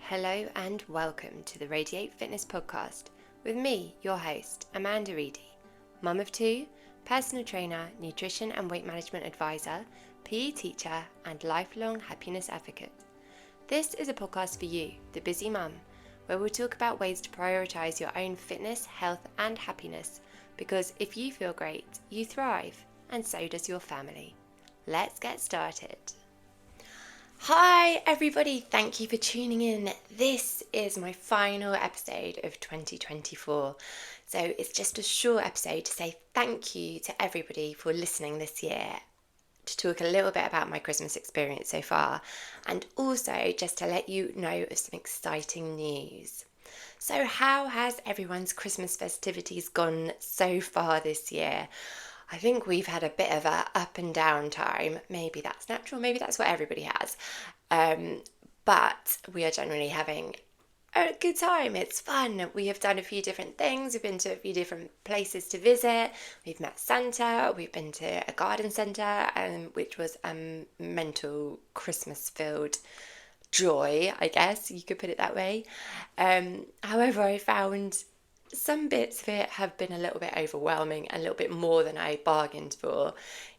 Hello and welcome to the Radiate Fitness Podcast with me, your host, Amanda Reedy, Mum.O.T, personal trainer, nutrition and weight management advisor, PE teacher and lifelong happiness advocate. This is a podcast for you, the busy mum, where we'll talk about ways to prioritise your own fitness, health and happiness, because if you feel great, you thrive, and so does your family. Let's get started. Hi everybody, thank you for tuning in. This is my final episode of 2024. So it's just a short episode to say thank you to everybody for listening this year, to talk a little bit about my Christmas experience so far, and also just to let you know of some exciting news. So how has everyone's Christmas festivities gone so far this year? I think we've had a bit of a up and down time. Maybe that's natural, maybe that's what everybody has. But we are generally having a good time. It's fun. We have done a few different things. We've been to a few different places to visit. We've met Santa. We've been to a garden centre, which was a mental Christmas-filled joy, I guess you could put it that way. However, I found some bits of it have been a little bit overwhelming, a little bit more than I bargained for.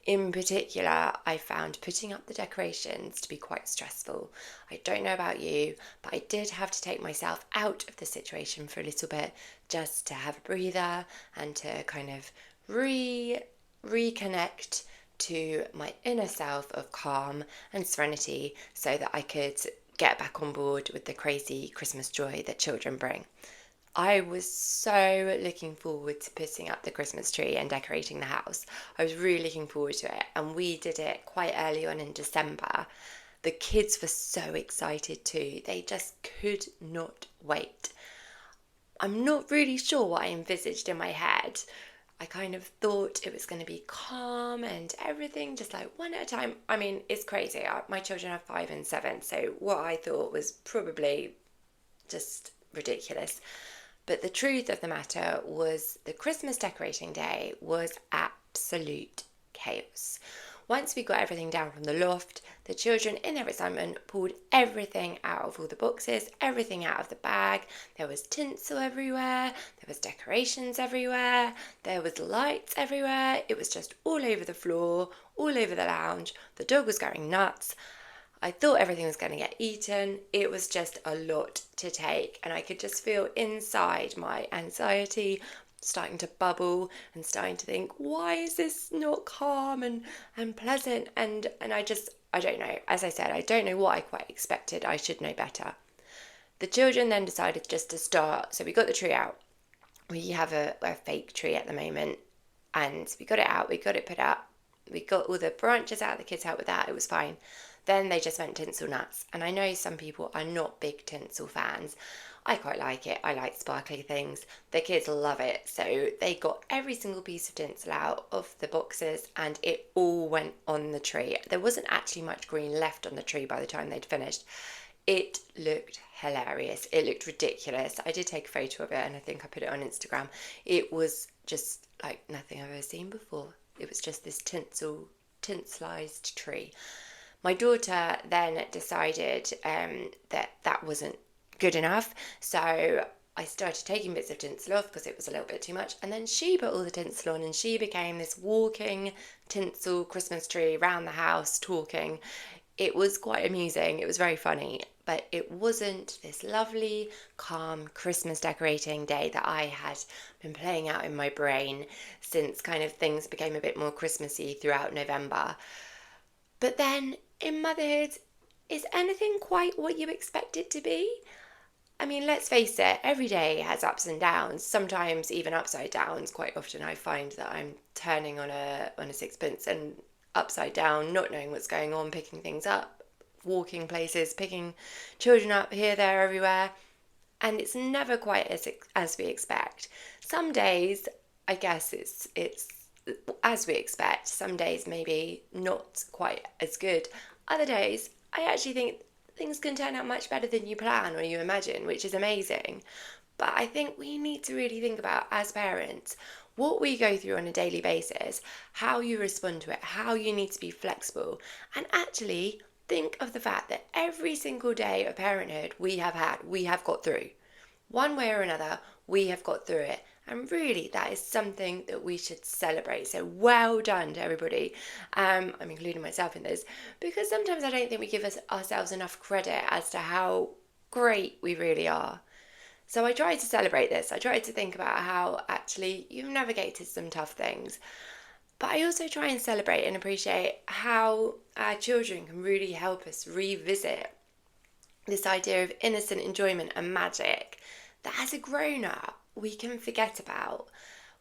In particular, I found putting up the decorations to be quite stressful. I don't know about you, but I did have to take myself out of the situation for a little bit just to have a breather and to kind of reconnect to my inner self of calm and serenity so that I could get back on board with the crazy Christmas joy that children bring. I was so looking forward to putting up the Christmas tree and decorating the house. I was really looking forward to it, and we did it quite early on in December. The kids were so excited too. They just could not wait. I'm not really sure what I envisaged in my head. I kind of thought it was going to be calm and everything just like one at a time. I mean, it's crazy. My children are 5 and 7, so what I thought was probably just ridiculous. But the truth of the matter was the Christmas decorating day was absolute chaos. Once we got everything down from the loft, the children, in their excitement, pulled everything out of all the boxes, everything out of the bag. There was tinsel everywhere, there was decorations everywhere, there was lights everywhere. It was just all over the floor, all over the lounge. The dog was going nuts. I thought everything was going to get eaten. It was just a lot to take, and I could just feel inside my anxiety starting to bubble and starting to think, why is this not calm and pleasant? And I don't know. As I said, I don't know what I quite expected. I should know better. The children then decided just to start. So we got the tree out. We have a fake tree at the moment, and we got it out. We got it put up. We got all the branches out. The kids helped with that. It was fine. Then they just went tinsel nuts. And I know some people are not big tinsel fans. I quite like it. I like sparkly things. The kids love it. So they got every single piece of tinsel out of the boxes and it all went on the tree. There wasn't actually much green left on the tree by the time they'd finished. It looked hilarious. It looked ridiculous. I did take a photo of it and I think I put it on Instagram. It was just like nothing I've ever seen before. It was just this tinselized tree. My daughter then decided that wasn't good enough, so I started taking bits of tinsel off because it was a little bit too much, and then she put all the tinsel on and she became this walking tinsel Christmas tree around the house talking. It was quite amusing, it was very funny, but it wasn't this lovely, calm Christmas decorating day that I had been playing out in my brain since kind of things became a bit more Christmassy throughout November. But then, in motherhood, is anything quite what you expect it to be? I mean, let's face it, every day has ups and downs, sometimes even upside downs. Quite often I find that I'm turning on a sixpence and upside down, not knowing what's going on, picking things up, walking places, picking children up here, there, everywhere. And it's never quite as we expect. Some days, I guess it's as we expect. Some days maybe not quite as good. Other days, I actually think things can turn out much better than you plan or you imagine, which is amazing. But I think we need to really think about, as parents, what we go through on a daily basis, how you respond to it, how you need to be flexible, and actually think of the fact that every single day of parenthood we have got through. One way or another, we have got through it. And really, that is something that we should celebrate. So well done to everybody. I'm including myself in this, because sometimes I don't think we give ourselves enough credit as to how great we really are. So I try to celebrate this. I try to think about how actually you've navigated some tough things. But I also try and celebrate and appreciate how our children can really help us revisit this idea of innocent enjoyment and magic that as a grown-up we can forget about.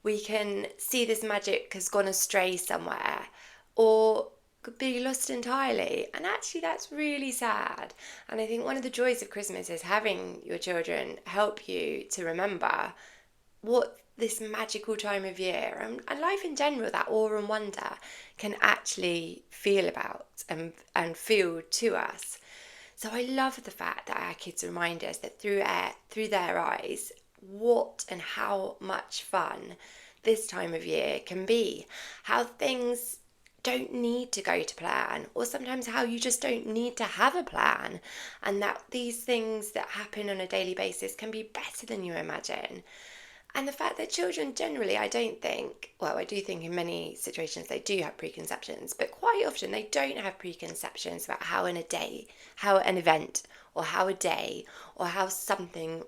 We can see this magic has gone astray somewhere or could be lost entirely, and actually that's really sad. And I think one of the joys of Christmas is having your children help you to remember what this magical time of year and life in general, that awe and wonder, can actually feel about and feel to us. So I love the fact that our kids remind us that through their eyes, what and how much fun this time of year can be. How things don't need to go to plan, or sometimes how you just don't need to have a plan, and that these things that happen on a daily basis can be better than you imagine. And the fact that children generally, I do think in many situations they do have preconceptions, but quite often they don't have preconceptions about how an event, or how a day, or how something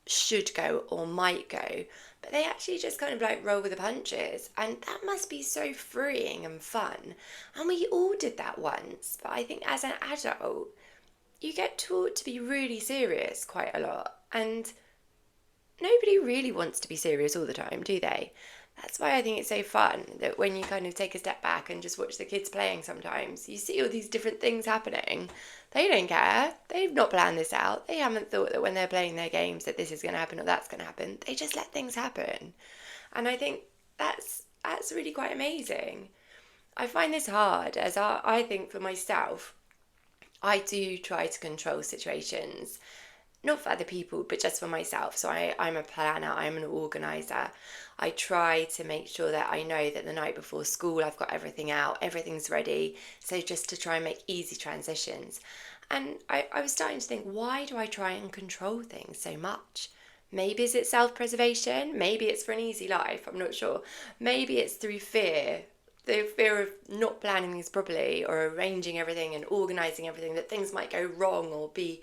should go or might go, but they actually just kind of like roll with the punches, and that must be so freeing and fun. And we all did that once, but I think as an adult, you get taught to be really serious quite a lot, and nobody really wants to be serious all the time, do they? That's why I think it's so fun that when you kind of take a step back and just watch the kids playing sometimes, you see all these different things happening. They don't care. They've not planned this out. They haven't thought that when they're playing their games that this is going to happen or that's going to happen. They just let things happen. And I think that's really quite amazing. I find this hard, as I think for myself, I do try to control situations. Not for other people, but just for myself. So I'm a planner, I'm an organiser. I try to make sure that I know that the night before school I've got everything out, everything's ready. So just to try and make easy transitions. And I was starting to think, why do I try and control things so much? Maybe is it self-preservation? Maybe it's for an easy life, I'm not sure. Maybe it's through fear. The fear of not planning things properly, or arranging everything and organising everything, that things might go wrong or be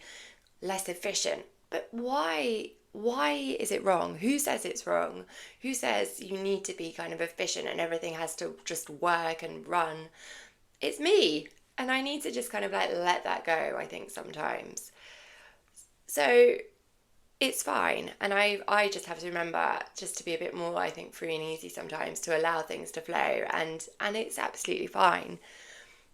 less efficient. But why is it wrong? Who says it's wrong? Who says you need to be kind of efficient and everything has to just work and run? It's me, and I need to just kind of like let that go, I think, sometimes. So it's fine, and I just have to remember just to be a bit more, I think, free and easy sometimes, to allow things to flow, and it's absolutely fine.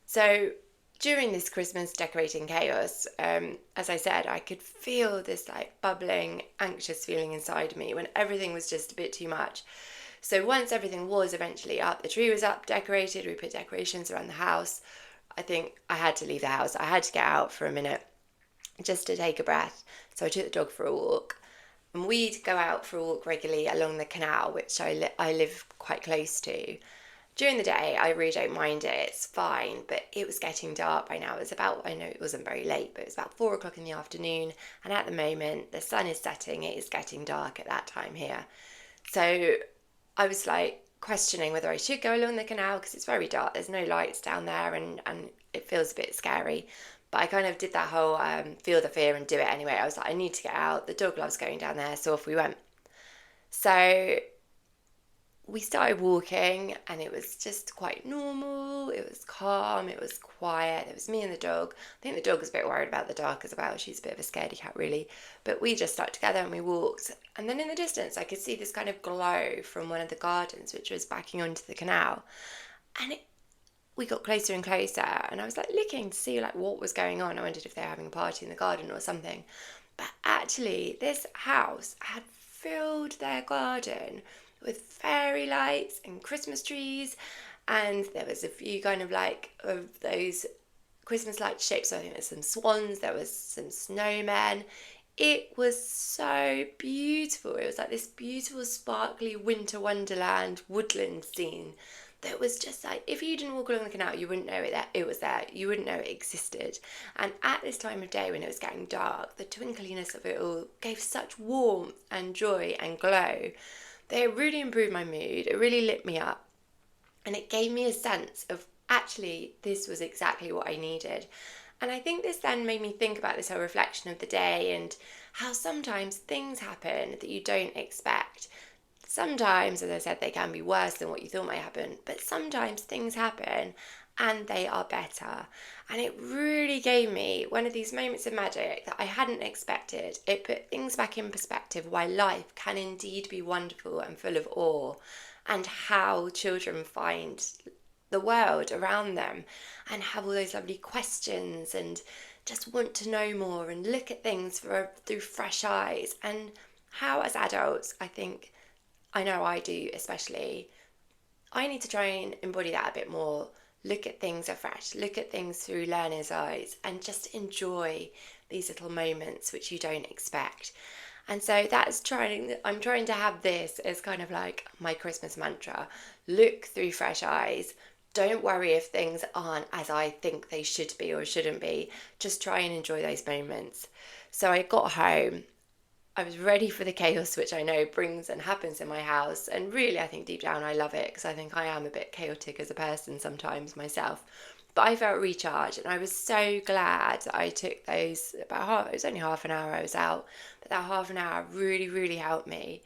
So during this Christmas decorating chaos, as I said, I could feel this like bubbling, anxious feeling inside me when everything was just a bit too much. So once everything was eventually up, the tree was up, decorated, we put decorations around the house, I think I had to leave the house. I had to get out for a minute just to take a breath. So I took the dog for a walk. And we'd go out for a walk regularly along the canal, which I live quite close to. During the day, I really don't mind it, it's fine, but it was getting dark by now. I know it wasn't very late, but it was about 4 o'clock in the afternoon, and at the moment, the sun is setting, it is getting dark at that time here. So I was like questioning whether I should go along the canal, because it's very dark, there's no lights down there, and it feels a bit scary. But I kind of did that whole feel the fear and do it anyway. I was like, I need to get out, the dog loves going down there, so off we went. So we started walking, and it was just quite normal, it was calm, it was quiet, it was me and the dog. I think the dog was a bit worried about the dark as well, she's a bit of a scaredy cat really, but we just stuck together and we walked, and then in the distance I could see this kind of glow from one of the gardens which was backing onto the canal, and we got closer and closer, and I was like looking to see like what was going on. I wondered if they were having a party in the garden or something, but actually this house had filled their garden with fairy lights and Christmas trees, and there was a few kind of like of those Christmas light shapes. So I think there's some swans, there was some snowmen. It was so beautiful. It was like this beautiful sparkly winter wonderland woodland scene that was just like, if you didn't walk along the canal, you wouldn't know it was there. You wouldn't know it existed. And at this time of day when it was getting dark, the twinkliness of it all gave such warmth and joy and glow that it really improved my mood. It really lit me up. And it gave me a sense of, actually, this was exactly what I needed. And I think this then made me think about this whole reflection of the day and how sometimes things happen that you don't expect. Sometimes, as I said, they can be worse than what you thought might happen, but sometimes things happen and they are better. And it really gave me one of these moments of magic that I hadn't expected. It put things back in perspective, why life can indeed be wonderful and full of awe, and how children find the world around them and have all those lovely questions and just want to know more and look at things through fresh eyes. And how, as adults, I know I do especially, I need to try and embody that a bit more. Look at things afresh, look at things through learner's eyes, and just enjoy these little moments which you don't expect. And so I'm trying to have this as kind of like my Christmas mantra. Look through fresh eyes. Don't worry if things aren't as I think they should be or shouldn't be. Just try and enjoy those moments. So I got home. I was ready for the chaos, which I know brings and happens in my house. And really, I think deep down I love it, because I think I am a bit chaotic as a person sometimes myself. But I felt recharged, and I was so glad that I took those it was only half an hour I was out, but that half an hour really, really helped me.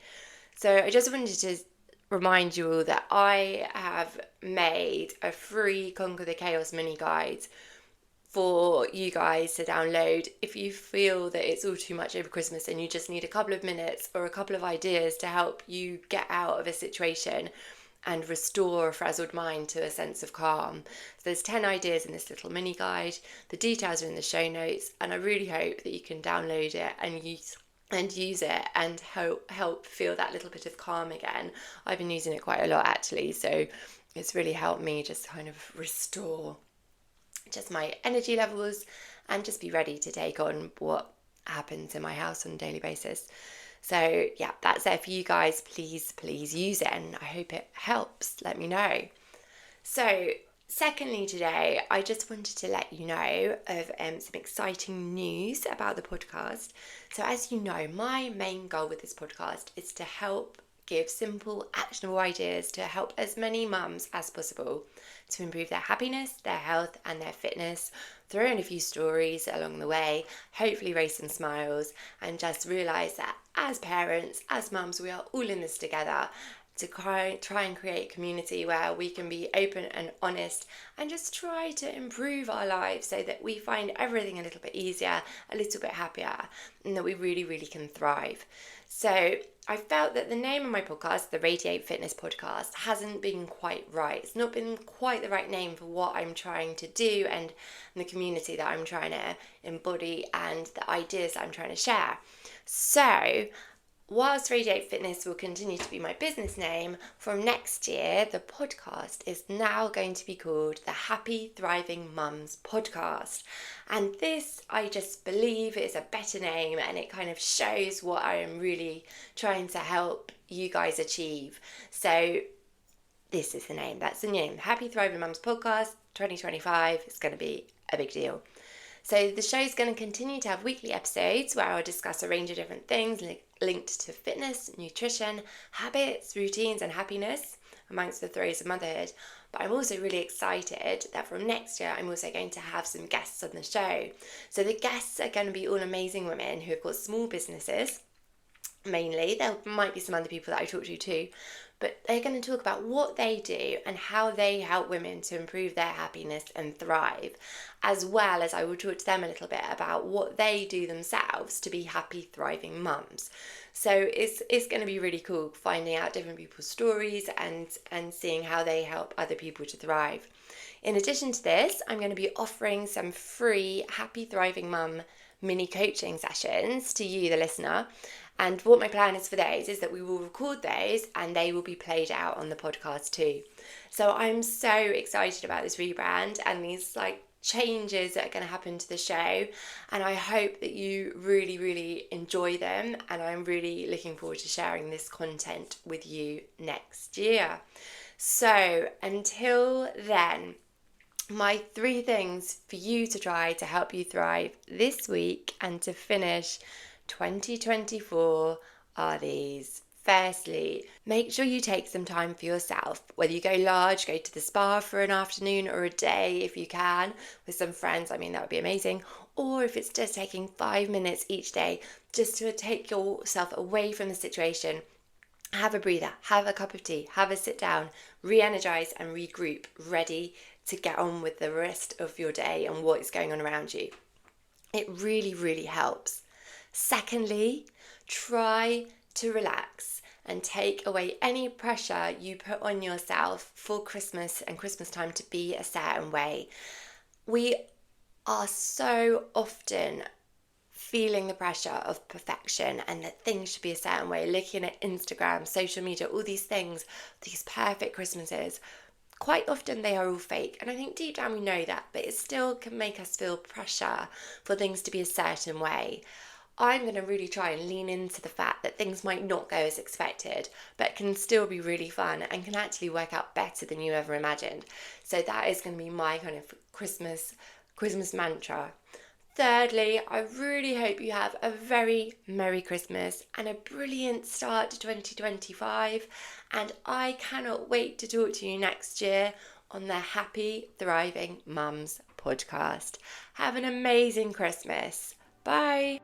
So I just wanted to remind you all that I have made a free Conquer the Chaos mini guide for you guys to download if you feel that it's all too much over Christmas and you just need a couple of minutes or a couple of ideas to help you get out of a situation and restore a frazzled mind to a sense of calm. So there's 10 ideas in this little mini guide. The details are in the show notes, and I really hope that you can download it and use it and help feel that little bit of calm again. I've been using it quite a lot actually, so it's really helped me just kind of restore just my energy levels and just be ready to take on what happens in my house on a daily basis. So yeah, that's it for you guys. Please use it, and I hope it helps. Let me know. So secondly, today I just wanted to let you know of some exciting news about the podcast. So as you know, my main goal with this podcast is to help give simple, actionable ideas to help as many mums as possible to improve their happiness, their health and their fitness, throw in a few stories along the way, hopefully raise some smiles, and just realise that as parents, as mums, we are all in this together to try and create a community where we can be open and honest and just try to improve our lives so that we find everything a little bit easier, a little bit happier, and that we really, really can thrive. So I felt that the name of my podcast, the Radiate Fitness Podcast, hasn't been quite right. It's not been quite the right name for what I'm trying to do and the community that I'm trying to embody and the ideas that I'm trying to share. So whilst Radiate Fitness will continue to be my business name, from next year, the podcast is now going to be called the Happy Thriving Mums Podcast. And this, I just believe, is a better name, and it kind of shows what I am really trying to help you guys achieve. So this is the name. That's the name. Happy Thriving Mums Podcast 2025. It's going to be a big deal. So the show is going to continue to have weekly episodes where I'll discuss a range of different things linked to fitness, nutrition, habits, routines and happiness amongst the throes of motherhood. But I'm also really excited that from next year I'm also going to have some guests on the show. So the guests are going to be all amazing women who have got small businesses. Mainly, there might be some other people that I talk to too, but they're going to talk about what they do and how they help women to improve their happiness and thrive, as well as I will talk to them a little bit about what they do themselves to be happy, thriving mums. So it's going to be really cool finding out different people's stories and seeing how they help other people to thrive. In addition to this, I'm going to be offering some free Happy Thriving Mum mini coaching sessions to you, the listener. And what my plan is for those is that we will record those and they will be played out on the podcast too. So I'm so excited about this rebrand and these changes that are going to happen to the show. And I hope that you really, really enjoy them. And I'm really looking forward to sharing this content with you next year. So until then, my 3 things for you to try to help you thrive this week and to finish 2024 are these. Firstly, make sure you take some time for yourself. Whether you go large, go to the spa for an afternoon or a day if you can, with some friends, that would be amazing. Or if it's just taking 5 minutes each day just to take yourself away from the situation, have a breather, have a cup of tea, have a sit down, re-energize and regroup, ready to get on with the rest of your day and what is going on around you. It really, really helps. Secondly, try to relax and take away any pressure you put on yourself for Christmas and Christmas time to be a certain way. We are so often feeling the pressure of perfection and that things should be a certain way, looking at Instagram, social media, all these things, these perfect Christmases. Quite often they are all fake, and I think deep down we know that, but it still can make us feel pressure for things to be a certain way. I'm going to really try and lean into the fact that things might not go as expected, but can still be really fun and can actually work out better than you ever imagined. So that is going to be my kind of Christmas mantra. Thirdly, I really hope you have a very Merry Christmas and a brilliant start to 2025. And I cannot wait to talk to you next year on the Happy Thriving Mums podcast. Have an amazing Christmas. Bye.